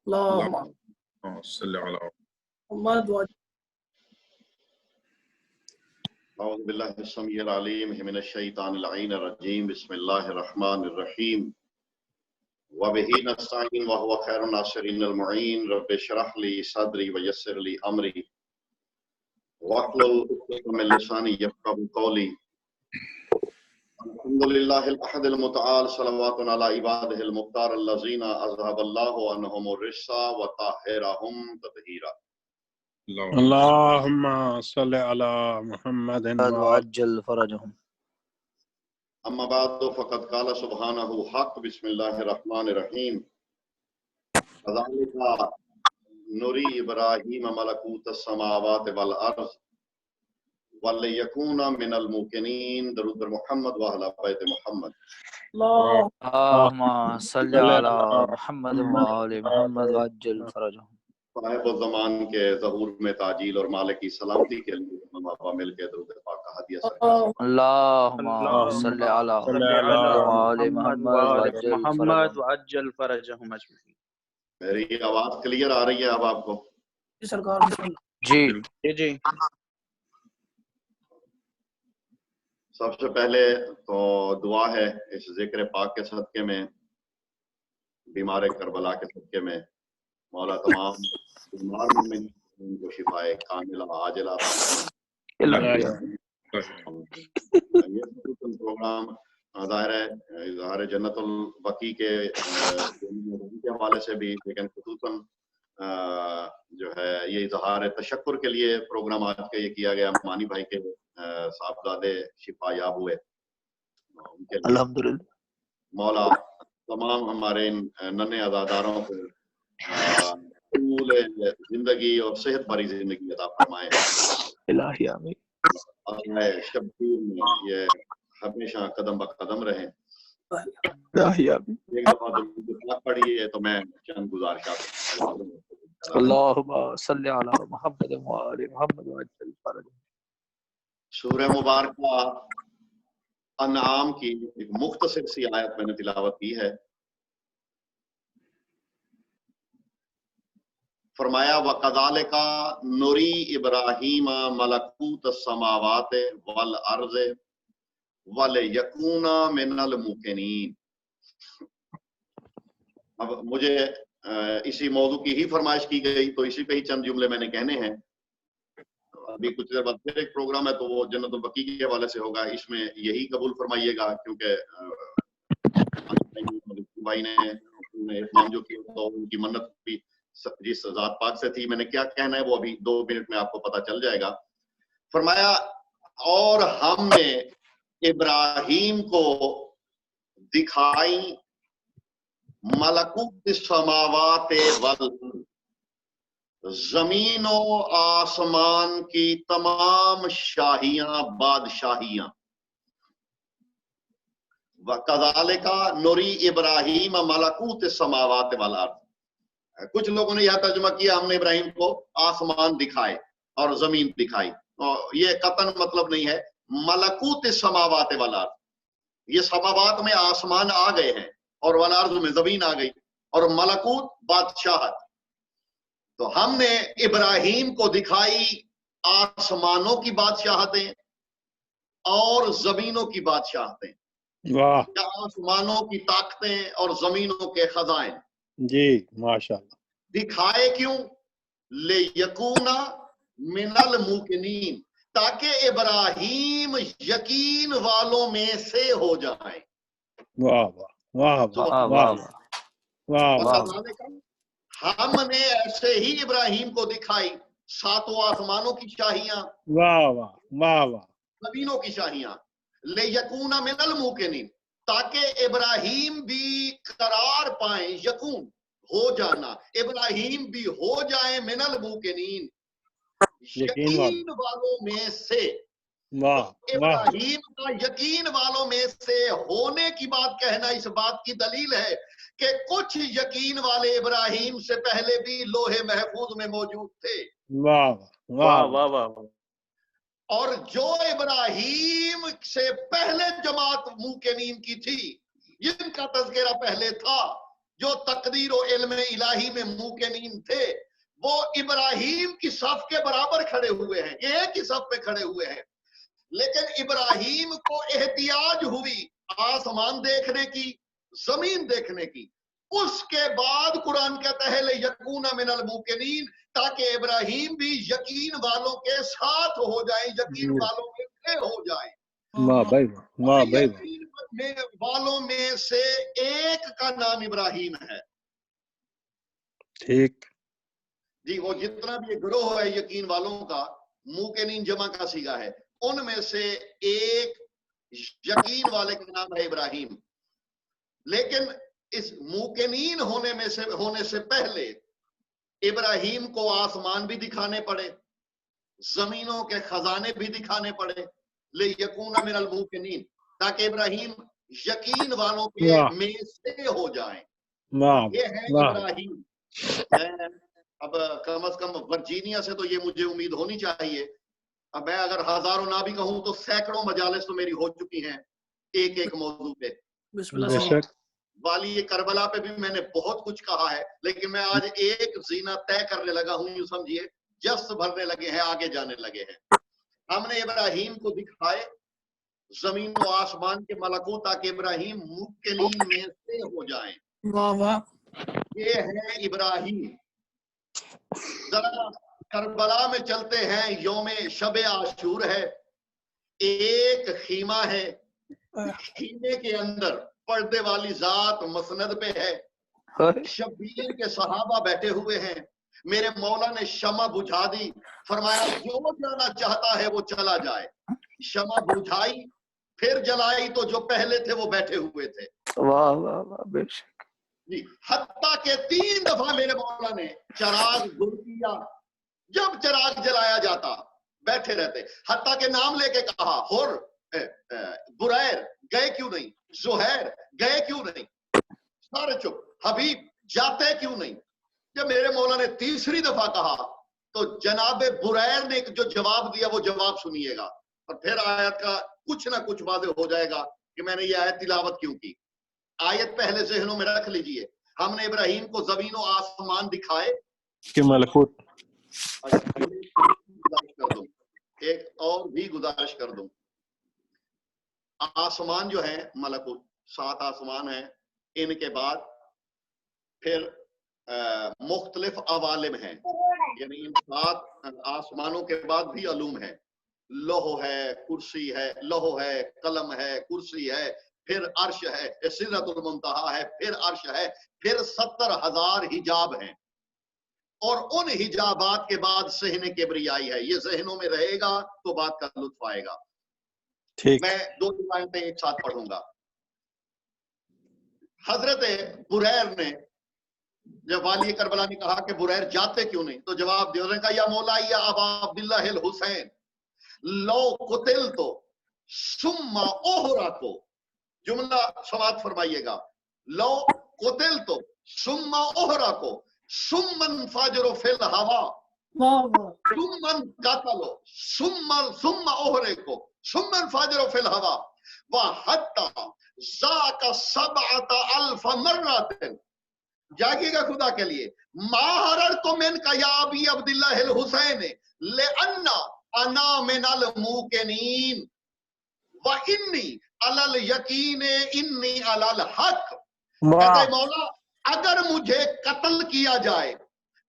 اللهم صل علی محمد اعوذ باللہ السمیع العلیم من الشیطان اللعین الرجیم بسم اللہ الرحمن الرحیم وبہ نستعین وهو خیر الناصرین المعین رب اشرح لی صدری ویسر لی امری واحلل عقدۃ من لسانی یفقهوا قولی الحمدللہ الاحد المتعال صلوات علی عبادہ المختار الذین اذهب اللہ عنہم الرجس وطہرہم تطہیرا اللهم صل على محمد وعجل فرجهم. اما بعد فقد قال سبحانہ حق بسم اللہ الرحمن الرحیم كذلك نری ابراہیم ملکوت السماوات والارض وليكون من الموقنین. درود بر محمد و اہل بیت محمد. اللهم صل على محمد وآل محمد وعجل فرجهم. صاحب الزمان کے ظہور میں تعجیل اور مالک کی سلامتی کے لیے ہم آپا مل کے درود پاک کا ہدیہ سرکار. اللهم صل على محمد وآل محمد وعجل فرجهم اجمعین. میری آواز کلیئر آ رہی ہے اب آپ کو؟ سرکار جی سب سے پہلے تو دعا ہے اس ذکر پاک کے صدقے میں، بیمار کربلا کے صدقے میں، مولا تمام بیمار مومنین کو شفائے کاملہ عاجلہ یہ پروگرام ظاہر ہے اظہار جنت البقیع کے حوالے سے بھی، لیکن خصوصاً جو ہے یہ اظہار تشکر کے لیے پروگرام آج کا یہ کیا گیا. مانی بھائی کے صاحبزادے شفا یاب ہوئے، ان کے الحمدللہ. مولا تمام ہمارے ان ننھے عزاداروں کو طول زندگی اور صحت بھری زندگی عطا فرمائے. الہی آمین. اللہ شبیر میں یہ ہمیشہ قدم بقدم رہیں. الہی آمین. ایک دفعہ درود پڑھیے تو میں چند گزارشات. اللہم صلی علی محمد وآل محمد وعجل فرجهم. سورہ مبارکہ انعام کی ایک مختصر سی آیت میں نے تلاوت کی ہے. فرمایا وَكَذَلِكَ نُرِي إِبْرَاهِيمَ مَلَكُوتَ السَّمَاوَاتِ وَالْأَرْضِ وَلِيَكُونَ مِنَ الْمُوقِنِينَ. اب مجھے اسی موضوع کی ہی فرمائش کی گئی تو اسی پہ ہی چند جملے میں نے کہنے ہیں. ابھی کچھ دیر بعد پھر ایک پروگرام ہے تو وہ جنت البقیع کے حوالے سے ہوگا، اس میں یہی قبول فرمائیے گا کیونکہ بھائی نے اہتمام جو کیا تو ان کی منت بھی جس ذات پاک سے تھی. میں نے کیا کہنا ہے وہ ابھی 2 منٹ میں آپ کو پتہ چل جائے گا. فرمایا اور ہم نے ابراہیم کو دکھائی ملکوت السماوات والارض، زمین و آسمان کی تمام شاہیاں بادشاہیاں. وَكَذَلِكَ نُرِي إِبْرَاهِيمَ مَلَكُوتَ السَّمَاوَاتِ وَالْأَرْضِ. کچھ لوگوں نے یہ ترجمہ کیا ہم نے ابراہیم کو آسمان دکھائے اور زمین دکھائی. یہ قطعاً مطلب نہیں ہے. ملکوت السماوات والارض، یہ سماوات میں آسمان آ گئے ہیں اور والارض میں زمین آ گئی، اور ملکوت بادشاہت. تو ہم نے ابراہیم کو دکھائی آسمانوں کی بادشاہتیں اور زمینوں کی بادشاہتیں. آسمانوں کی طاقتیں اور زمینوں کے خزائن. جی ماشاءاللہ. دکھائے کیوں؟ لِیَکُونَ مِنَ الْمُوقِنِینَ، تاکہ ابراہیم یقین والوں میں سے ہو جائیں. واہ واہ واہ واہ واہ. ہم نے ایسے ہی ابراہیم کو دکھائی 7 آسمانوں کی شاہیاں، واہ واہ واہ واہ، زمینوں کی شاہیاں. لِیَکُونَ مِنَ الْمُوقِنِینَ، تاکہ ابراہیم بھی قرار پائیں، یکون ہو جانا، ابراہیم بھی ہو جائیں من الموقنین، یقین والوں میں سے. ابراہیم کا یقین والوں میں سے ہونے کی بات کہنا اس بات کی دلیل ہے کہ کچھ یقین والے ابراہیم سے پہلے بھی لوح محفوظ میں موجود تھے. واہ واہ واہ واہ. اور جو ابراہیم سے پہلے جماعت موقنین کی تھی، جن کا تذکرہ پہلے تھا، جو تقدیر و علم الہی میں موقنین تھے وہ ابراہیم کی صف کے برابر کھڑے ہوئے ہیں، ایک ہی صف پہ کھڑے ہوئے ہیں، لیکن ابراہیم کو احتیاج ہوئی آسمان دیکھنے کی، زمین دیکھنے کی۔ اس کے بعد قرآن کہتا ہے لِیَکُونَ مِنَ الْمُوقِنِینَ، تاکہ ابراہیم بھی یقین والوں کے ساتھ ہو جائیں، یقین والوں میں سے ہو جائیں۔ واہ بھائی واہ بھائی واہ، یقین والوں میں سے ایک کا نام ابراہیم ہے۔ ٹھیک، جی وہ جتنا بھی گروہ ہے یقین والوں کا، موقنین جمع کا صیغہ ہے، ان میں سے ایک یقین والے کا نام ہے ابراہیم۔ لیکن اس موقنین ہونے سے پہلے ابراہیم کو آسمان بھی دکھانے پڑے، زمینوں کے خزانے بھی دکھانے پڑے، لِیَکُونَ مِنَ الْمُوقِنِینَ، تاکہ ابراہیم یقین والوں کے واہ میں سے ہو جائیں۔ واہ یہ ہے واہ، ابراہیم۔ میں اب کم از کم ورجینیا سے تو یہ مجھے امید ہونی چاہیے، اب میں اگر ہزاروں نہ بھی کہوں تو سینکڑوں مجالس تو میری ہو چکی ہیں ایک ایک موضوع پہ۔ بسم اللہ بے صحیح۔ شک، والی کربلا پہ بھی میں نے بہت کچھ کہا ہے، لیکن میں آج ایک زینہ طے کرنے لگا ہوں، یوں سمجھیے جس بھرنے لگے ہیں، آگے جانے لگے ہیں۔ ہم نے ابراہیم کو دکھائے زمین و آسمان کے ملکوت، تاکہ ابراہیم موقنین میں سے ہو جائیں۔ واہ واہ، یہ ہے ابراہیم۔ ذرا کربلا میں چلتے ہیں، یوم شب عاشور ہے، ایک خیمہ ہے، خیمے کے اندر پردے والی ذات مسند پہ ہے، شبیر کے صحابہ بیٹھے ہوئے ہیں، میرے مولا نے شمع بجھا دی، فرمایا جو جانا چاہتا ہے وہ چلا جائے۔ شمع بجھائی، پھر جلائی تو جو پہلے تھے وہ بیٹھے ہوئے تھے۔ واہ واہ واہ، بے شک، جی حتیٰ کہ 3 دفعہ میرے مولا نے چراغ گر کیا، جب چراغ جلایا جاتا بیٹھے رہتے، حتیٰ کہ نام لے کے کہا ہر بریر گئے کیوں نہیں، زہیر گئے کیوں نہیں، سارے چپ، حبیب جاتے کیوں نہیں۔ جب میرے مولا نے تیسری دفعہ کہا تو جناب بریر نے جو جواب دیا وہ جواب سنیے گا، اور پھر آیت کا کچھ نہ کچھ واضح ہو جائے گا کہ میں نے یہ آیت تلاوت کیوں کی۔ آیت پہلے ذہنوں میں رکھ لیجئے، ہم نے ابراہیم کو زمین و آسمان دکھائے کہ ملکوت، ایک اور بھی گزارش کر دوں، آسمان جو ہے ملکوت 7 آسمان ہیں، ان کے بعد پھر مختلف عوالم ہیں، یعنی ان 7 آسمانوں کے بعد بھی علوم ہیں، لوح ہے، کرسی ہے، لوح ہے، قلم ہے، کرسی ہے، پھر عرش ہے، سدرۃ المنتہا ہے، پھر عرش ہے، پھر 70,000 حجاب ہیں، اور ان حجابات کے بعد صحن کبریائی ہے۔ یہ ذہنوں میں رہے گا تو بات کا لطف آئے گا۔ ٹھیک، میں 2 آیتیں ایک ساتھ پڑھوں گا۔ حضرت بریر نے جب والی کربلا نے کہا کہ بریر جاتے کیوں نہیں، تو جواب دیا، انہوں نے کہا یا مولا یا ابا عبداللہ الحسین لو قتلت ثم احرق، جملہ سماعت فرمائیے گا، لو قتلت ثم احرق ثم انفجر فی الہوا واہ واہ، ثم قتل ثم احرق ثم انفجر فی الہوا وحتی ذاک 7,000 مرات، جاگیے گا خدا کے لیے، ما حررت منک یا ابی عبداللہ الحسین لأن انا من الموقنین وانی علی الیقین انی علی الحق۔ کہتے مولا اگر مجھے قتل کیا جائے،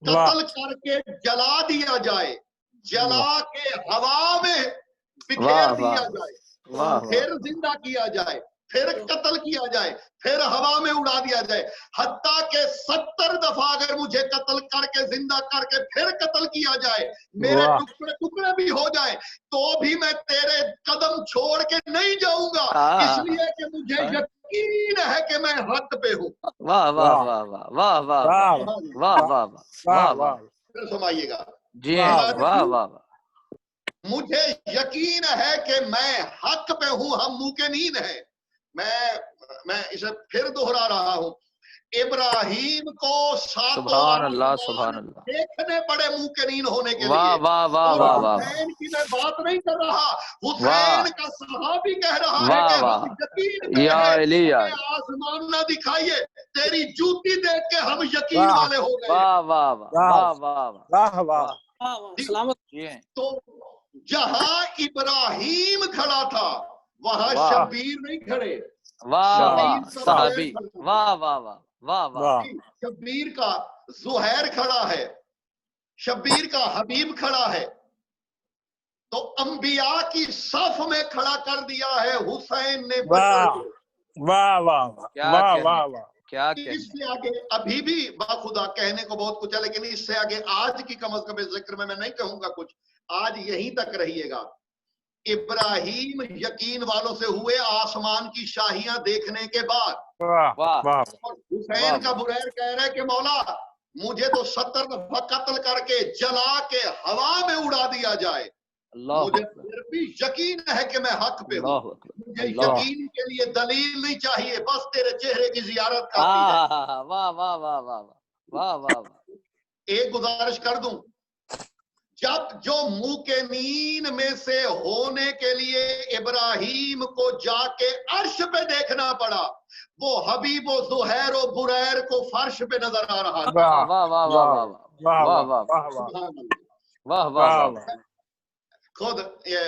قتل کر کے جلا دیا جائے، جلا کے ہوا میں بکھیر دیا جائے، پھر زندہ کیا جائے، پھر قتل کیا جائے، پھر ہوا میں اڑا دیا جائے، حتیٰ کہ 70 دفعہ اگر مجھے قتل کر کے زندہ کر کے پھر قتل کیا جائے، میرے ٹکڑے ٹکڑے بھی ہو جائیں، تو بھی میں تیرے قدم چھوڑ کے نہیں جاؤں گا، اس لیے کہ مجھے یقین ہے کہ میں حق پہ ہوں۔ واہ واہ واہ واہ واہ واہ واہ واہ واہ واہ، پھر سمائیے گا جی واہ واہ واہ، مجھے یقین ہے کہ میں حق پہ ہوں، ہم موقنین ہیں۔ میں اسے پھر دہرا رہا ہوں، ابراہیم کو ساتوں سبحان اللہ آسمان سبحان اللہ دیکھنے پڑے منہ کے نیند ہونے کے واہ لیے. واہ واہ اور واہ واہ حسین کی میں بات نہیں کر رہا, واہ حسین کا صحابی کہہ رہا ہے واہ کہ ہم واہ یقین میں یا ہے علی یا کہ آسمان نہ دکھائیے, تیری جوتی دیکھ کے ہم یقین واہ والے ہو گئے. واہ واہ واہ واہ واہ واہ واہ واہ سلامت. جی تو جہاں ابراہیم کھڑا تھا وہاں واہ شبیر نہیں کھڑے, واہ واہ واہ شبیر کا صحابی زہیر کھڑا واہ واہ واہ واہ واہ واہ شبیر کا زہیر کھڑا ہے, شبیر کا حبیب کھڑا ہے. تو انبیاء کی صف میں کھڑا کر دیا ہے حسین نے بشر کو. واہ واہ کیا واہ کہنے واہ واہ. کیا اس کہنے سے آگے ابھی بھی باخدا کہنے کو بہت کچھ ہے, لیکن اس سے آگے آج کی کم از کم اس ذکر میں نہیں کہوں گا کچھ, آج یہیں تک رہیے گا. ابراہیم یقین والوں سے ہوئے آسمان کی شاہیاں دیکھنے کے بعد, واہ واہ واہ اور حسین کا بریر کہہ رہا ہے کہ مولا مجھے تو 70 دفعہ قتل کر کے جلا کے ہوا میں اڑا دیا جائے, اللہ مجھے اکبر پھر بھی یقین ہے کہ میں حق پہ ہوں. اللہ اکبر مجھے اللہ یقین کے لیے دلیل نہیں چاہیے, بس تیرے چہرے کی زیارت کافی ہے. واہ واہ واہ واہ واہ واہ واہ ایک گزارش کر دوں, جب جو منہ کے نیند میں سے ہونے کے لیے ابراہیم کو جا کے عرش پہ دیکھنا پڑا, وہ حبیب و زہیر و بریر کو فرش پہ نظر آ رہا تھا. واہ واہ واہ واہ واہ واہ واہ واہ واہ واہ واہ سبحان اللہ. واہ واہ واہ واہ خود یہ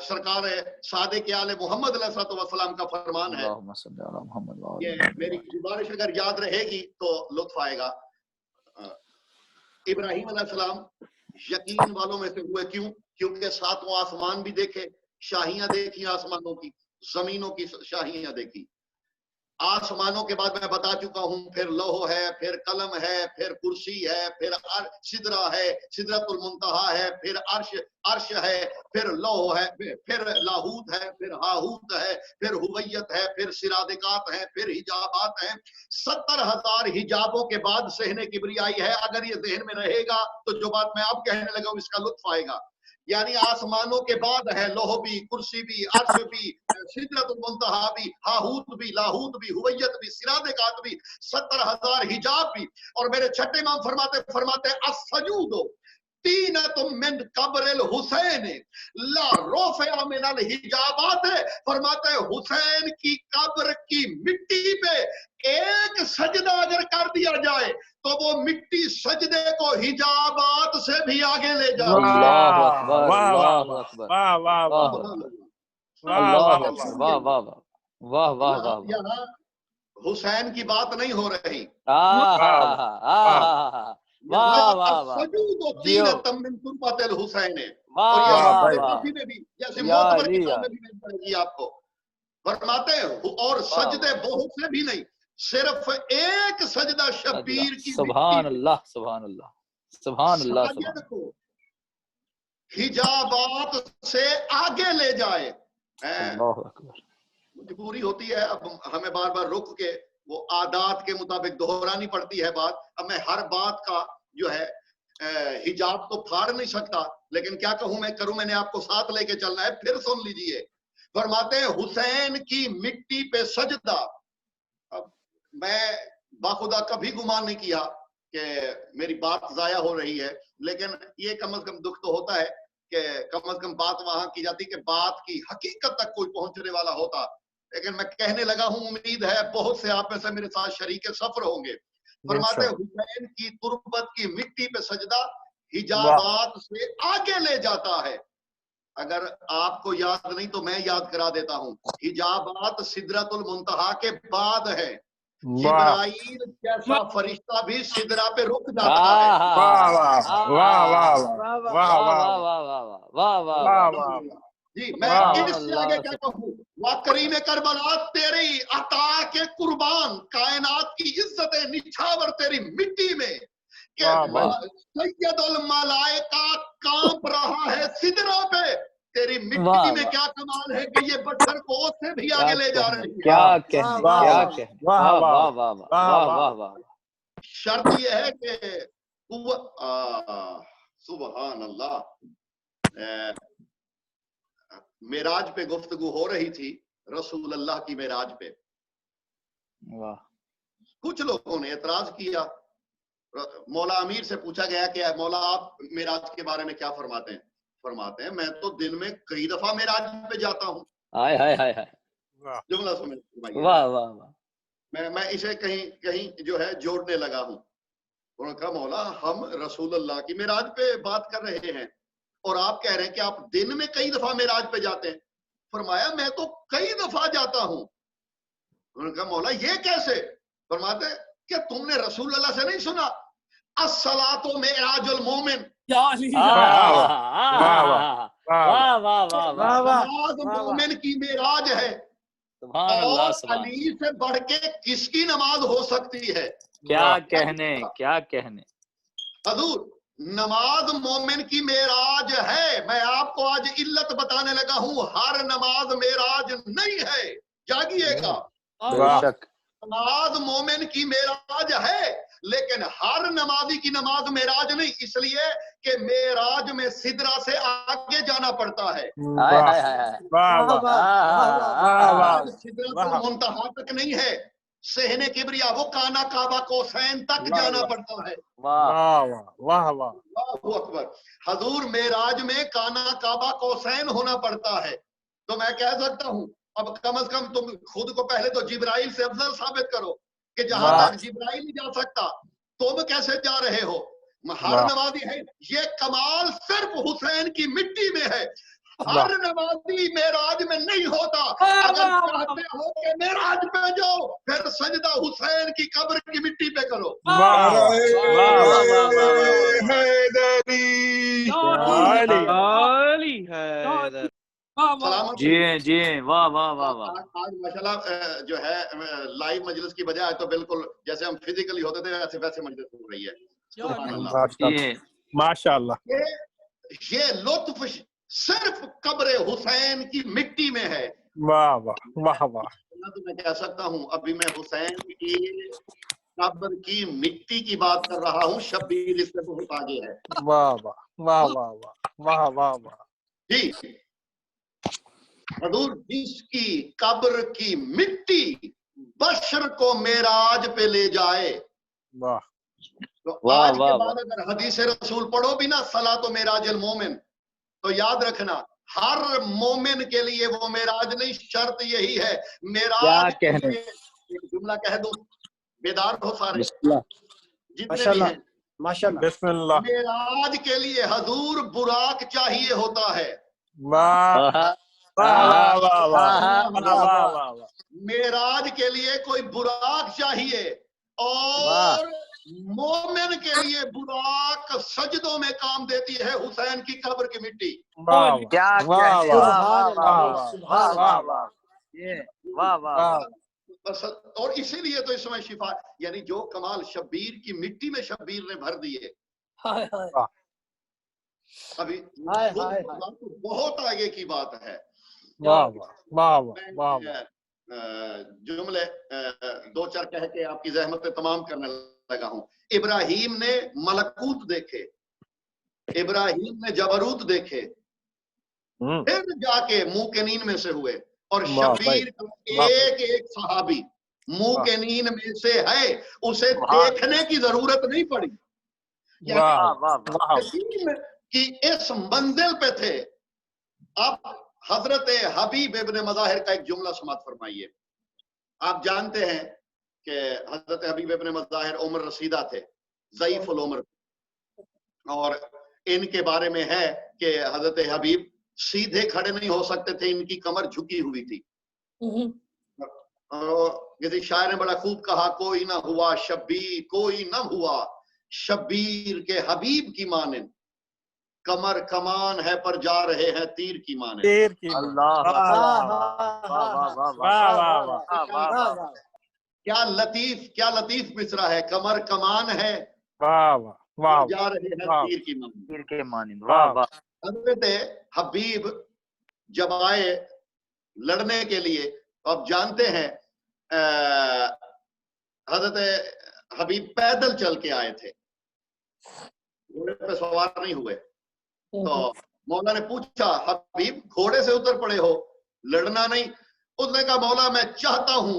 سرکار صادق آل محمد علیہ الصلوۃ والسلام کا فرمان ہے. اللہم صلی علی محمد وعلی یہ میری گزارش اگر یاد رہے گی تو لطف آئے گا. ابراہیم علیہ السلام یقین والوں میں سے ہوئے, کیوں؟ کیونکہ ساتوں آسمان بھی دیکھے, شاہیاں دیکھی آسمانوں کی, زمینوں کی شاہیاں دیکھی. آسمانوں کے بعد میں بتا چکا ہوں, پھر لوح ہے, پھر قلم ہے, پھر کرسی ہے, پھر سدرہ ہے, سدرۃ المنتہا ہے, پھر عرش ہے, پھر لوح ہے, پھر لاہوت ہے, پھر ہاہوت ہے, پھر ہویت ہے, پھر سرادقات ہے, پھر حجابات ہیں. 70,000 حجابوں کے بعد صحن کبریائی ہے. اگر یہ ذہن میں رہے گا تو جو بات میں اب کہنے لگا ہوں اس کا لطف آئے گا. یعنی آسمانوں کے بعد ہے لوح بھی, کرسی بھی, عرش بھی, سدرۃ المنتہا بھی, ہاہوت بھی, لاہوت بھی, ہویت بھی, سرادقات بھی, 70,000 حجاب بھی. اور میرے چھٹے امام فرماتے السجود طینۃ من قبر الحسین لا رفع من الحجابات. فرماتے ہیں حسین کی قبر کی مٹی پہ ایک سجدہ اگر کر دیا جائے تو وہ مٹی سجدے کو حجابات سے بھی آگے لے جائے. اللہ اکبر واہ واہ اللہ اکبر واہ واہ واہ اللہ واہ اکبر واہ واہ واہ واہ واہ یہاں حسین کی بات نہیں ہو رہی. واہ واہ واہ السجود طینۃ من تربۃ الحسین. اور واہ یہ واہ واہ ہمارے واہ کافی میں بھی جیسے یا معتبر علی کتاب میں بھی مل پڑے گی آپ کو. فرماتے ہیں اور سجدے بہت سے بھی نہیں, صرف ایک سجدہ شبیر کی سبحان مٹی اللہ سبحان اللہ سبحان اللہ ساجد سبحان کو حجابات سے آگے لے جائے. اللہ اکبر. مجبوری ہوتی ہے اب ہمیں بار بار رک کے وہ عادات کے مطابق دہرانی پڑتی ہے بات. اب میں ہر بات کا جو ہے حجاب تو پھاڑ نہیں سکتا, لیکن کیا کہوں میں کروں, میں نے آپ کو ساتھ لے کے چلنا ہے. پھر سن لیجئے, فرماتے ہیں حسین کی مٹی پہ سجدہ. اب میں باخدا کبھی گمان نہیں کیا کہ میری بات ضائع ہو رہی ہے, لیکن یہ کم از کم دکھ تو ہوتا ہے کہ کم از کم بات وہاں کی جاتی کہ بات کی حقیقت تک کوئی پہنچنے والا ہوتا. لیکن میں کہنے لگا ہوں, امید ہے بہت سے آپ میں سے میرے ساتھ شریک سفر ہوں گے. فرماتے حسین کی تربت کی مٹی پہ سجدہ حجابات سے آگے لے جاتا ہے. اگر آپ کو یاد نہیں تو میں یاد کرا دیتا ہوں, حجابات سدرۃ المنتہا کے بعد ہے. جبرائیل جیسا فرشتہ بھی سدرہ پہ رک جاتا ہے. جی میں اس سے آگے کیا کہوں, کریم کربلا تیری عطا کے قربان, کائنات کی عزت نچھاور تیری مٹی میں, کہ سید الملائکہ کانپ رہا ہے سدروں پہ. تیری مٹی میں کیا کمال ہے کہ یہ بشر کو اس سے بھی آگے لے جا رہی ہے. کیا کہنے کیا کہنے, واہ واہ واہ واہ واہ واہ. شرط یہ ہے کہ سبحان اللہ, معراج پہ گفتگو ہو رہی تھی, رسول اللہ کی معراج پہ. کچھ لوگوں نے اعتراض کیا. مولا امیر سے پوچھا گیا کہ مولا آپ معراج کے بارے میں کیا فرماتے ہیں؟ فرماتے ہیں میں تو دن میں کئی دفعہ معراج پہ جاتا ہوں. ہائے ہائے ہائے ہائے، واہ جملہ سمجھ فرمائیے. واہ واہ واہ، میں اسے کہیں جو ہے جوڑنے لگا ہوں. انہوں نے کہا مولا ہم رسول اللہ کی معراج پہ بات کر رہے ہیں اور آپ کہہ رہے ہیں کہ آپ دن میں کئی دفعہ معراج پہ جاتے ہیں. فرمایا میں تو کئی دفعہ جاتا ہوں. انہوں نے کہا مولا یہ کیسے؟ فرماتے کہ تم نے رسول اللہ سے نہیں سنا الصلاۃ معراج المومن، یا علی واہ واہ واہ واہ واہ واہ واہ، نماز مومن کی معراج ہے. سبحان اللہ اور سبحان، علی سے بڑھ کے کس کی نماز ہو سکتی ہے؟ کیا کہنے کیا کہنے. حضور نماز مومن کی معراج ہے. میں آپ کو آج علت بتانے لگا ہوں. ہر نماز معراج نہیں ہے، جاگیے گا. بے واہ شک، نماز مومن کی معراج ہے لیکن ہر نمازی کی نماز معراج نہیں، اس لیے کہ معراج میں سدرہ سے آگے جانا پڑتا ہے. ہائے ہائے ہائے، واہ واہ واہ واہ سدرۃ المنتہا تک نہیں ہے. صحن کبریا وہ کانا کعبہ کوسین تک جانا پڑتا ہے. واہ، واہ واہ واہ اللہ اکبر. حضور معراج میں کانا کعبہ کوسین ہونا پڑتا ہے. تو میں کہہ سکتا ہوں اب کم از کم تم خود کو پہلے تو جبرائیل سے افضل ثابت کرو کہ جہاں واہ تک جبرائیل نہیں جا سکتا تم کیسے جا رہے ہو؟ ہر واہ نمازی ہے. یہ کمال صرف حسین کی مٹی میں ہے. واہ ہر نمازی معراج میں نہیں ہوتا. اگر چاہتے ہو کہ معراج پہ جاؤ پھر سجدہ حسین کی قبر کی مٹی پہ کرو. واہ واہ واہ علی سلامت جی جی، واہ واہ واہ واہ، آج ماشاءاللہ جو ہے لائیو مجلس کی بجائے تو بالکل جیسے ہم فزیکلی ہوتے تھے ویسے مجلس ہو رہی ہے. سبحان اللہ. جی ماشاء اللہ. یہ لطف صرف قبر حسین کی مٹی میں ہے. واہ واہ واہ واہ تو میں کہہ سکتا ہوں ابھی میں حسین کی قبر کی مٹی کی بات کر رہا ہوں. شبیر اس سے بہت آگے ہے. واہ واہ واہ واہ واہ واہ واہ. جی حضور جس کی قبر کی مٹی بشر کو معراج پہ لے جائے. واہ تو واہ آج کے واہ بعد اگر حدیث رسول پڑھو بھی نا صلاۃ و معراج المومن تو یاد رکھنا ہر مومن کے لیے وہ معراج نہیں. شرط یہی ہے معراج کے کہنے. لیے ایک جملہ کہہ دوں بیدار ہو سارے بسم اللہ، جتنے بھی ہیں. ماشاءاللہ بسم اللہ. معراج کے لیے حضور براق چاہیے ہوتا ہے. واہ واہ واہ واہ واہ واہ. معراج کے لیے کوئی براق چاہیے اور مومن کے لیے براق سجدوں میں کام دیتی ہے حسین کی قبر کی مٹی. کیا واہ کہنے، واہ واہ واہ سبحان واہ اللہ واہ، یہ واہ واہ، اور اسی لیے تو اس میں شفا یعنی جو کمال شبیر کی مٹی میں شبیر نے بھر دیے. ہائے ہائے ابھی ہائے ہائے بہت آگے کی بات ہے. واہ واہ واہ واہ. جملے دو چار کہہ کے آپ کی زحمت تمام کرنے لگا ہوں. ابراہیم نے ملکوت دیکھے، ابراہیم نے جبروت دیکھے، پھر جا کے منہ کے نیند میں سے ہوئے. اور شبیر ایک ایک صحابی منہ کے نیند میں سے ہے، اسے دیکھنے کی ضرورت نہیں پڑی. کہ اس منزل پہ تھے. اب حضرت حبیب ابن مظاہر کا ایک جملہ سماعت فرمائیے. آپ جانتے ہیں کہ حضرت حبیب ابن مظاہر عمر رسیدہ تھے، ضعیف العمر، اور ان کے بارے میں ہے کہ حضرت حبیب سیدھے کھڑے نہیں ہو سکتے تھے، ان کی کمر جھکی ہوئی تھی. کسی شاعر نے بڑا خوب کہا کوئی نہ ہوا شبیر، کوئی نہ ہوا شبیر کے حبیب کی مانند، کمر کمان ہے پر جا رہے ہیں تیر کی مانند. تیر کی اللہ، کیا لطیف مصرع ہے. کمر کمان ہے واہ واہ جا رہے ہیں تیر کی مانند. تیر کے مانند، واہ واہ. حضرت حبیب جب آئے لڑنے کے لیے، آپ جانتے ہیں حضرت حبیب پیدل چل کے آئے تھے، گھوڑے پہ سوار نہیں ہوئے. تو مولا نے پوچھا حبیب گھوڑے سے اتر پڑے ہو، لڑنا نہیں؟ اس نے کہا مولا میں چاہتا ہوں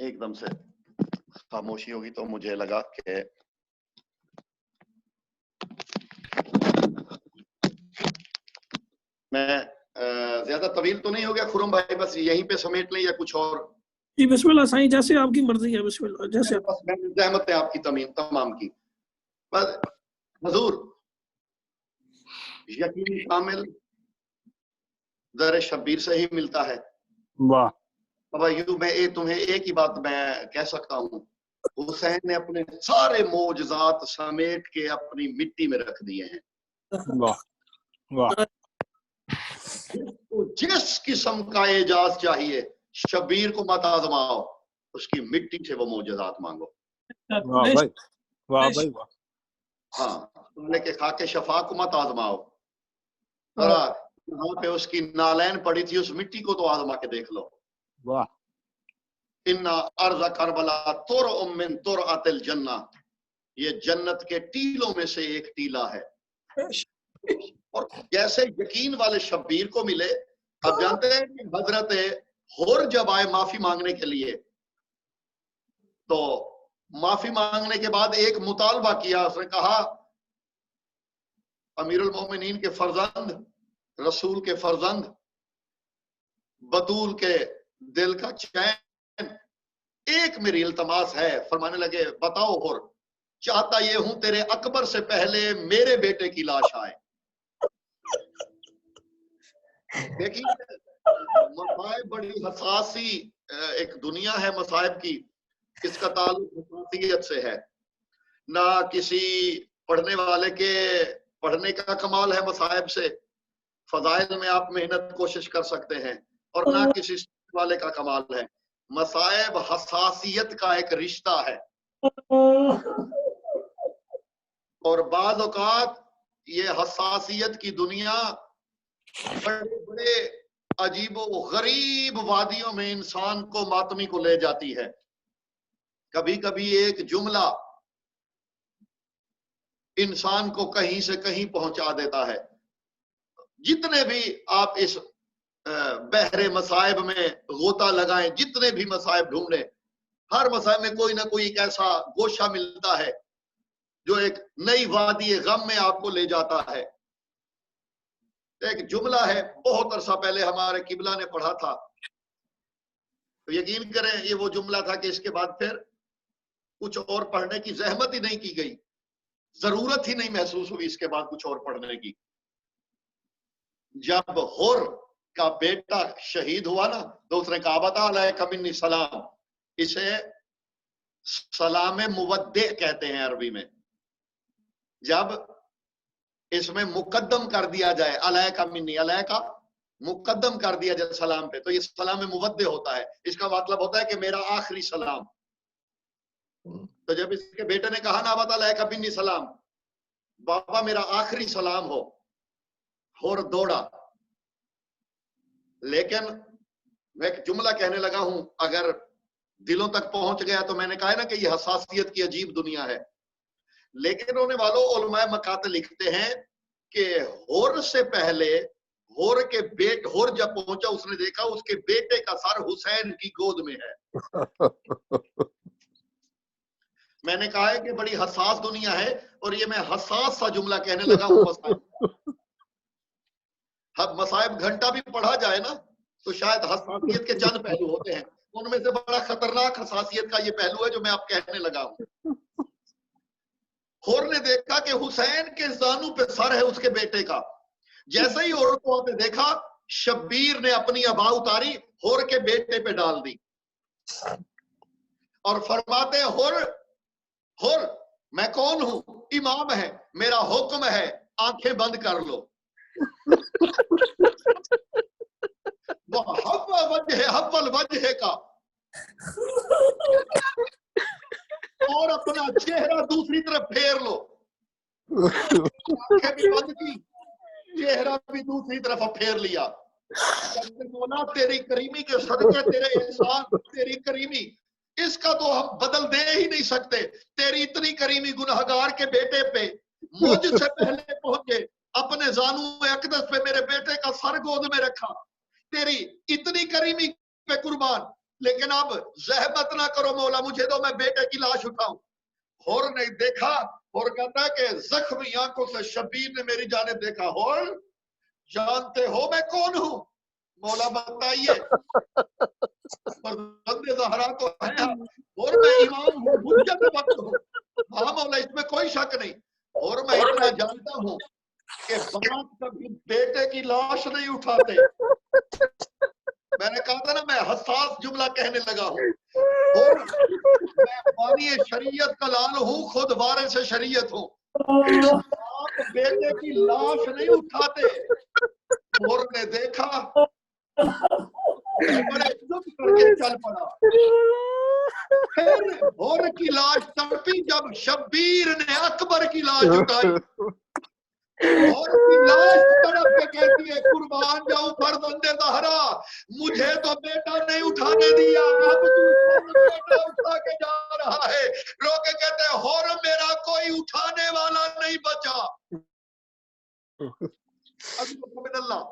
ایک دم سے خاموشی ہوگی تو مجھے لگا کہ میں زیادہ طویل تو نہیں ہو گیا خرم بھائی، بس یہیں پہ سمیٹ لیں یا کچھ اور؟ جی بسم اللہ سائیں، جیسے آپ کی مرضی ہے، بسم اللہ جیسے بس زحمت ہے آپ کی تمام کی. بس حضور یقین کامل ذرا شبیر سے ہی ملتا ہے. واہ اب ایوب میں تمہیں ایک ہی بات میں کہہ سکتا ہوں، حسین نے اپنے سارے معجزات سمیٹ کے اپنی مٹی میں رکھ دیے ہیں. واہ واہ جس قسم کا اعجاز چاہیے شبیر کو مت آزماؤ، اس کی مٹی سے وہ معجزات مانگو. واہ بھائی واہ بھائی واہ. ہاں لے کے خاک شفا کو مت آزماؤ، ذرا یہاں پہ اس کی نالین پڑی تھی، اس مٹی کو تو آزما کے دیکھ لو. واہ اِنَّا أَرْضَ كَرْبَلَا تُرْعٌ مِّن تُرْعَةِ الْجَنَّةِ، یہ جنت کے ٹیلوں میں سے ایک ٹیلا ہے. اور جیسے یقین والے شبیر کو ملے. آپ جانتے ہیں کہ حضرت حور جب آئے معافی مانگنے کے لیے تو معافی مانگنے کے بعد ایک مطالبہ کیا. اس نے کہا امیر المومنین کے فرزند، رسول کے فرزند، بطول کے دل کا چین، ایک میری التماس ہے. فرمانے لگے بتاؤ حور، چاہتا یہ ہوں تیرے اکبر سے پہلے میرے بیٹے کی لاش آئے. دیکھیے مصائب بڑی حساسی ایک دنیا ہے مصائب کی. اس کا تعلق حساسیت سے ہے. نہ کسی پڑھنے والے کے پڑھنے کا کمال ہے مصائب سے، فضائل میں آپ محنت کوشش کر سکتے ہیں، اور نہ کسی والے کا کمال ہے. مصائب حساسیت کا ایک رشتہ ہے، اور بعض اوقات یہ حساسیت کی دنیا بڑے بڑے عجیب و غریب وادیوں میں انسان کو ماتمی کو لے جاتی ہے. کبھی کبھی ایک جملہ انسان کو کہیں سے کہیں پہنچا دیتا ہے. جتنے بھی آپ اس بحر مصائب میں غوطہ لگائیں، جتنے بھی مصائب ڈھونڈیں، ہر مصائب میں کوئی نہ کوئی ایک ایسا گوشہ ملتا ہے جو ایک نئی وادی غم میں آپ کو لے جاتا ہے. ایک جملہ ہے بہت عرصہ پہلے ہمارے قبلہ نے پڑھا تھا، تو یقین کریں یہ وہ جملہ تھا کہ اس کے بعد پھر کچھ اور پڑھنے کی زحمت ہی نہیں کی گئی، ضرورت ہی نہیں محسوس ہوئی اس کے بعد کچھ اور پڑھنے کی. جب حور کا بیٹا شہید ہوا نا تو اس نے کہا بتا علیک منی سلام. اسے سلام مودع کہتے ہیں عربی میں. جب اس میں مقدم کر دیا جائے علیک منی، علیک مقدم کر دیا جائے سلام پہ، تو یہ سلام مودع ہوتا ہے. اس کا مطلب ہوتا ہے کہ میرا آخری سلام. تو جب اس کے بیٹے نے کہا نا بتا علیک منی سلام، بابا میرا آخری سلام ہو، اور دوڑا. لیکن میں ایک جملہ کہنے لگا ہوں، اگر دلوں تک پہنچ گیا تو میں نے کہا ہے نا کہ یہ حساسیت کی عجیب دنیا ہے. لیکن ہونے والوں علماء مقاتل لکھتے ہیں کہ حور سے پہلے حور جب پہنچا اس نے دیکھا اس کے بیٹے کا سر حسین کی گود میں ہے. میں نے کہا ہے کہ بڑی حساس دنیا ہے، اور یہ میں حساس سا جملہ کہنے لگا ہوں. مصائب گھنٹہ بھی پڑھا جائے نا تو شاید حساسیت کے چند پہلو ہوتے ہیں، ان میں سے بڑا خطرناک حساسیت کا یہ پہلو ہے جو میں آپ کہنے لگا ہوں. حور نے دیکھا کہ حسین کے زانو پہ سر ہے اس کے بیٹے کا. جیسے ہی حور کو آپ نے دیکھا، شبیر نے اپنی ابا اتاری، حور کے بیٹے پہ ڈال دی، اور فرماتے ہیں حور میں کون ہوں؟ امام ہے، میرا حکم ہے آنکھیں بند کر لو. حول وجہ کا، اور اپنا چہرہ دوسری طرف پھیر لو. آنکھیں بھی بند کی، چہرہ بھی دوسری طرف پھیر لیا. مولا تیری کریمی کے صدقے، تیرے احسان، تیری کریمی، اس کا تو ہم بدل دے ہی نہیں سکتے. تیری اتنی کریمی گنہگار کے بیٹے پہ مجھ سے پہلے پہنچے، اپنے زانو اقدس پہ میرے بیٹے کا سر گود میں رکھا. تیری اتنی کریمی پہ قربان، لیکن اب زحمت نہ کرو مولا مجھے تو میں بیٹے کی لاش اٹھاؤں. ہور نے دیکھا اور کہتا ہے کہ زخمی آنکھوں سے شبیر نے میری جانب دیکھا. ہور جانتے ہو میں کون ہوں؟ مولا بتائیے. فرزند زہرا تو ہے اور میں امام ہوں, حجت وقت ہوں. ہاں مولا اس میں کوئی شک نہیں. اور میں اتنا جانتا ہوں کہ باپ کبھی بیٹے کی لاش نہیں اٹھاتے. میں نے کہا تھا نا میں حساس جملہ کہنے لگا ہوں. اور میں بانی شریعت کا لال ہوں, خود وارث شریعت ہوں. آپ بیٹے کی لاش نہیں اٹھاتے. اور نے دیکھا بڑے چپ کر کے چل پڑا. پھر اور کی لاش تڑپی جب شبیر نے اکبر کی لاش اٹھائی. اور کی لاش تڑپ کے کہتی ہے قربان جاؤں فرزند زہرا مجھے تو بیٹا نہیں اٹھانے دیا, اب تو بیٹا اٹھا کے جا رہا ہے. رو کے کہتے ہیں اور میرا کوئی اٹھانے والا نہیں بچا. اللہ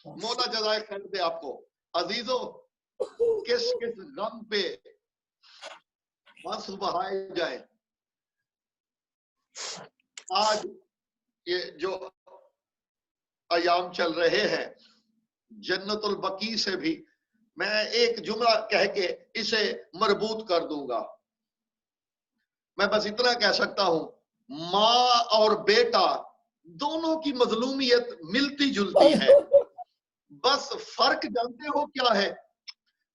مولا جزائے خیر دے آپ کو. عزیزو کس کس غم پہ آنسو بہائے جائے. آج یہ جو ایام چل رہے ہیں جنت البقیع سے بھی میں ایک جملہ کہہ کے اسے مربوط کر دوں گا. میں بس اتنا کہہ سکتا ہوں ماں اور بیٹا دونوں کی مظلومیت ملتی جلتی ہے. بس فرق جانتے ہو کیا ہے؟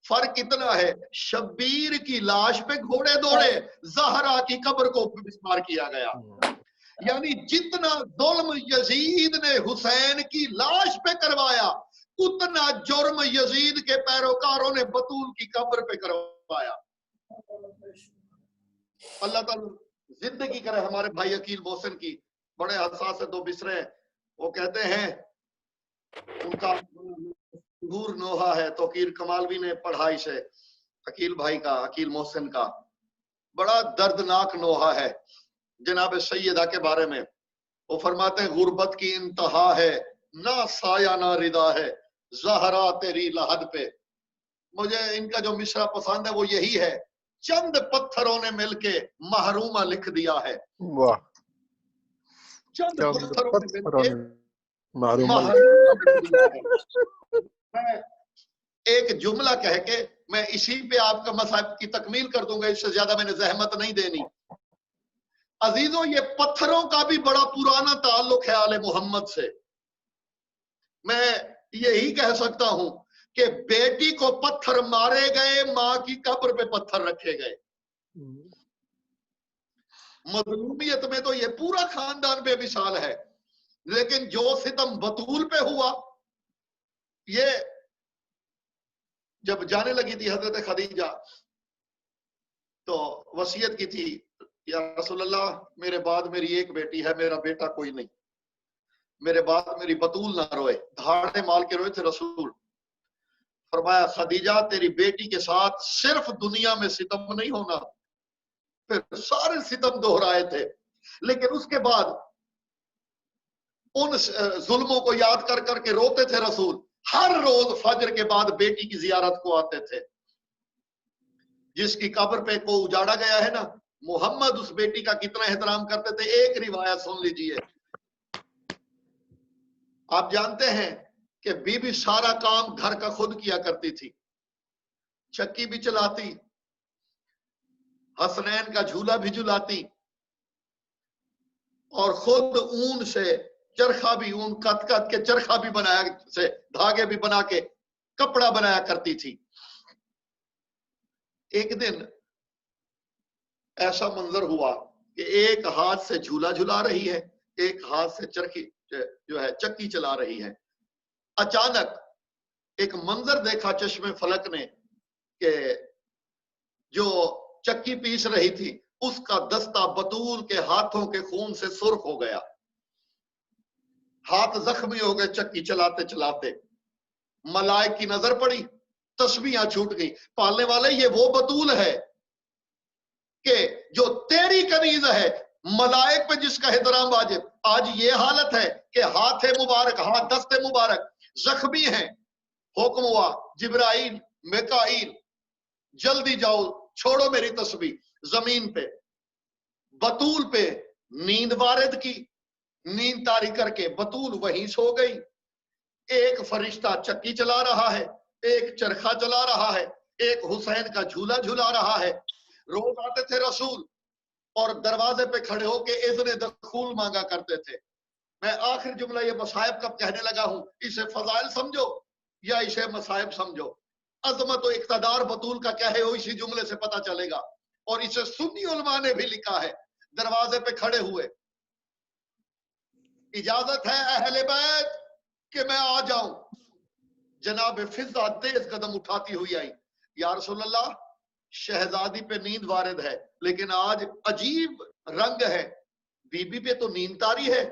فرق اتنا ہے شبیر کی لاش پہ گھوڑے دوڑے, زہرا کی قبر کو مسمار کیا گیا. یعنی جتنا ظلم یزید نے حسین کی لاش پہ کروایا اتنا جرم یزید کے پیروکاروں نے بطول کی قبر پہ کروایا. اللہ تعالیٰ زندگی کرے ہمارے بھائی عقیل محسن کی. بڑے حساس دو بسرے. وہ کہتے ہیں ان کا ظہور نوحہ ہے. توقیر کمالوی نے پڑھا اسے عقیل بھائی کا, عقیل محسن کا. بڑا دردناک نوحہ ہے جناب سیدہ کے بارے میں. وہ فرماتے ہیں غربت کی انتہا ہے نہ سایہ نہ ردا ہے زہرا تیری لحد پہ. مجھے ان کا جو مصرع پسند ہے وہ یہی ہے چند پتھروں نے مل کے محرومہ لکھ دیا ہے. واہ. چند پتھروں نے مل کے محرومہ لکھ دیا ہے. میں ایک جملہ کہہ کے میں اسی پہ آپ کا مصائب کی تکمیل کر دوں گا, اس سے زیادہ میں نے زحمت نہیں دینی. عزیزوں یہ پتھروں کا بھی بڑا پرانا تعلق ہے آل محمد سے. میں یہی کہہ سکتا ہوں کہ بیٹی کو پتھر مارے گئے, ماں کی قبر پہ پتھر رکھے گئے. مظلومیت میں تو یہ پورا خاندان بے مثال ہے. لیکن جو ستم بطول پہ ہوا, یہ جب جانے لگی تھی حضرت خدیجہ تو وصیت کی تھی یا رسول اللہ میرے بعد میری ایک بیٹی ہے, میرا بیٹا کوئی نہیں, میرے بعد میری بطول نہ روئے. دھاڑے مال کے روئے تھے رسول. فرمایا خدیجہ تیری بیٹی کے ساتھ صرف دنیا میں ستم نہیں ہونا, پھر سارے ستم دہرائے تھے. لیکن اس کے بعد ان ظلموں کو یاد کر کر کے روتے تھے رسول. ہر روز فجر کے بعد بیٹی کی زیارت کو آتے تھے. جس کی قبر پہ کو اجاڑا گیا ہے نا, محمد اس بیٹی کا کتنا احترام کرتے تھے. ایک روایت سن لیجئے. آپ جانتے ہیں کہ بی بی سارا کام گھر کا خود کیا کرتی تھی. چکی بھی چلاتی, حسنین کا جھولا بھی جھلاتی, اور خود اون سے چرخا بھی, اون کت کت کے چرخا بھی بنایا, سے دھاگے بھی بنا کے کپڑا بنایا کرتی تھی. ایک دن ایسا منظر ہوا کہ ایک ہاتھ سے جھولا جھلا رہی ہے, ایک ہاتھ سے چرخی جو ہے چکی چلا رہی ہے. اچانک ایک منظر دیکھا چشم فلک نے کہ جو چکی پیس رہی تھی اس کا دستہ بطول کے ہاتھوں کے خون سے سرخ ہو گیا. ہاتھ زخمی ہو گئے چکی چلاتے چلاتے. ملائک کی نظر پڑی, تسبیحاں چھوٹ گئی. پالنے والے یہ وہ بطول ہے کہ جو تیری کنیز ہے, ملائک پہ جس کا احترام واجب. آج یہ حالت ہے کہ ہاتھ مبارک, ہاتھ دست مبارک زخمی ہیں. حکم ہوا جبرائیل, میکائیل, جلدی جاؤ چھوڑو میری تسبیح. زمین پہ بطول پہ نیند وارد کی, نیند طاری کر کے بطول وہیں سو گئی. ایک فرشتہ چکی چلا رہا ہے, ایک چرخہ چلا رہا ہے, ایک حسین کا جھولا جھلا رہا ہے. روز آتے تھے رسول اور دروازے پہ کھڑے ہو کے اذن دخول مانگا کرتے تھے. میں آخر جملہ یہ مصائب کب کہنے لگا ہوں, اسے فضائل سمجھو یا اسے مصائب سمجھو. عظمت و اقتدار بطول کا کیا ہے وہ اسی جملے سے پتا چلے گا, اور اسے سنی علماء نے بھی لکھا ہے. دروازے پہ کھڑے ہوئے, اجازت ہے اہل بیت کہ میں آ جاؤں. جناب فضہ تیز قدم اٹھاتی ہوئی آئی. یا رسول اللہ, شہزادی پہ نیند وارد ہے لیکن آج عجیب رنگ ہے. بی بی پہ تو نیند طاری ہے,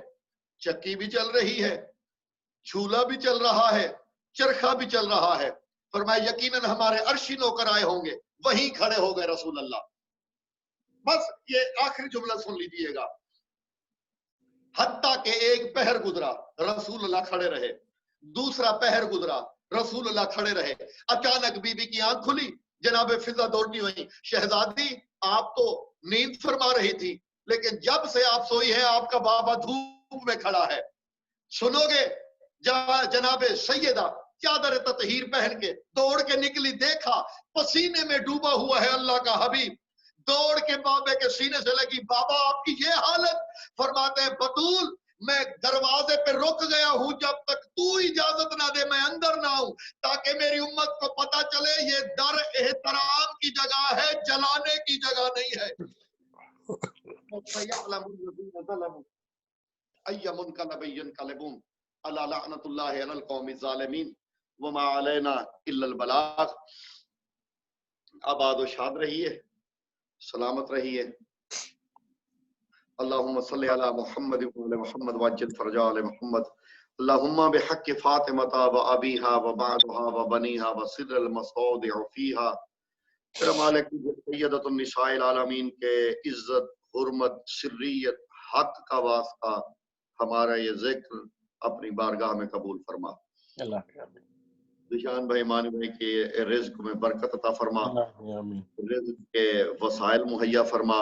چکی بھی چل رہی ہے, جھولا بھی چل رہا ہے, چرخا بھی چل رہا ہے. فرمایا یقیناً ہمارے عرشی نوکر آئے ہوں گے. وہیں کھڑے ہو گئے رسول اللہ. بس یہ آخری جملہ سن لیجئے گا. حتیٰ کہ ایک پہر گزرا, رسول اللہ کھڑے رہے. دوسرا پہر گزرا, رسول اللہ کھڑے رہے. اچانک بی بی کی آنکھ کھلی, جناب فضہ دوڑتی ہوئی. شہزادی آپ تو نیند فرما رہی تھی لیکن جب سے آپ سوئی ہیں آپ کا بابا دھوپ میں کھڑا ہے. سنو گے؟ جناب سیدہ چادر تطہیر پہن کے دوڑ کے نکلی, دیکھا پسینے میں ڈوبا ہوا ہے اللہ کا حبیب. دوڑ کے بابے کے سینے سے لگی, بابا آپ کی یہ حالت. فرماتے ہیں بطول میں دروازے پہ رک گیا ہوں جب تک تو اجازت نہ دے میں اندر نہ آؤں, تاکہ میری امت کو پتا چلے یہ در احترام کی جگہ ہے, جلانے کی جگہ نہیں ہے. اَيَّ مُنْقَلَبٍ يَنْقَلِبُونَ أَلَا لَعْنَةُ اللَّهِ عَلَى الْقَوْمِ الظَّالِمِينَ وَمَا عَلَيْنَا إِلَّا الْبَلَاغُ. آباد و شاد رہیے, سلامت رہیے. اللہم صلی علی محمد وعلی محمد وعجل فرجا علی محمد. اللہم بحق فاطمہ و ابیہا و بعدہا و بنیہا و سر المستودع فیہا. پھر مالک سیدۃ النساء العالمین کے عزت, حرمت, سریت, حق کا واسطہ ہمارا یہ ذکر اپنی بارگاہ میں قبول فرما. دشان بھائی, مانی بھائی کے رزق میں برکت عطا فرما, رزق کے وسائل مہیا فرما.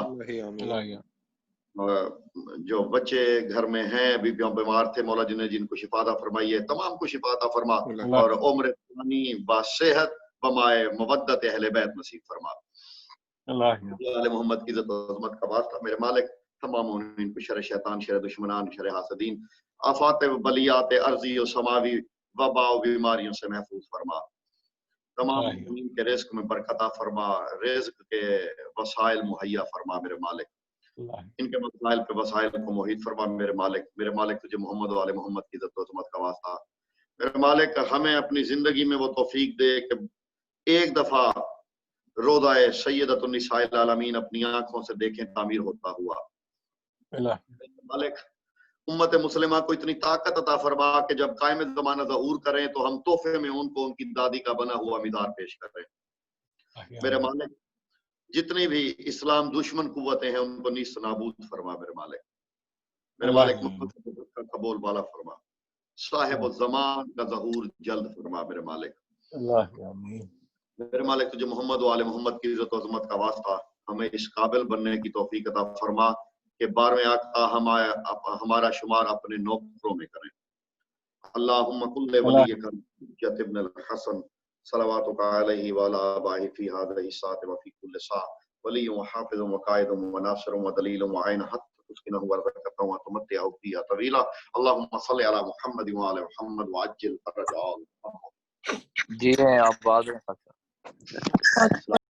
جو بچے گھر میں ہیں, بیویاں بیمار تھے, مولا جن کو شفا عطا فرمائیے, تمام کو شفا عطا فرما, اور عمر طویل باصحت بمائے مودت اہل بیت نصیب فرما. اللہ محمد کی عزت و عظمت کا واسطہ میرے مالک تمام مومنین کو شر شیطان, شر دشمنان, شر حاسدین, آفات بلیات ارضی و سماوی, وبا و بیماریوں سے محفوظ فرما. تمام مومنین کے رزق میں برکت عطا فرما, رزق کے وسائل مہیا فرما میرے مالک. ان کے مسائل پہ وسائل کو محیط فرما میرے مالک. میرے مالک تجھے محمد و آل محمد کی عزت و عظمت کا واسطہ میرے مالک ہمیں اپنی زندگی میں وہ توفیق دے کہ ایک دفعہ روضہ سیدۃ النساء العالمین اپنی آنکھوں سے دیکھیں تعمیر ہوتا ہوا. مالک امت مسلمہ کو اتنی طاقت عطا فرما کہ جب قائم زمانہ ظہور کریں تو ہم تحفے میں ان کو ان کی دادی کا بنا ہوا مزار پیش کریں. میرے مالک جتنی بھی اسلام دشمن قوتیں ہیں ان کو نیست نابود فرما میرے مالک. میرے مالک کا قبول والا فرما. صاحب الزمان کا ظہور جلد فرما میرے مالک. میرے مالک تجھے محمد و آل محمد کی عزت و عظمت کا واسطہ ہمیں اس قابل بننے کی توفیق عطا فرما کہ 12ویں آقا ہمارا شمار اپنے نوکروں میں کریں. اللہم کل ولیک حجۃ ابن الحسن صلواتک علیہ وعلی آبائہ فی ہذہ الساعۃ وفی کل ساعۃ ولی و حافظ و قائد و ناصر و دلیل و معین حتی تسکنہ ورزقہ و تمتعہ فیہا طویلا. اللہم صلی علی محمد وعلی محمد وعجل فرجہ. جی آپ بعد میں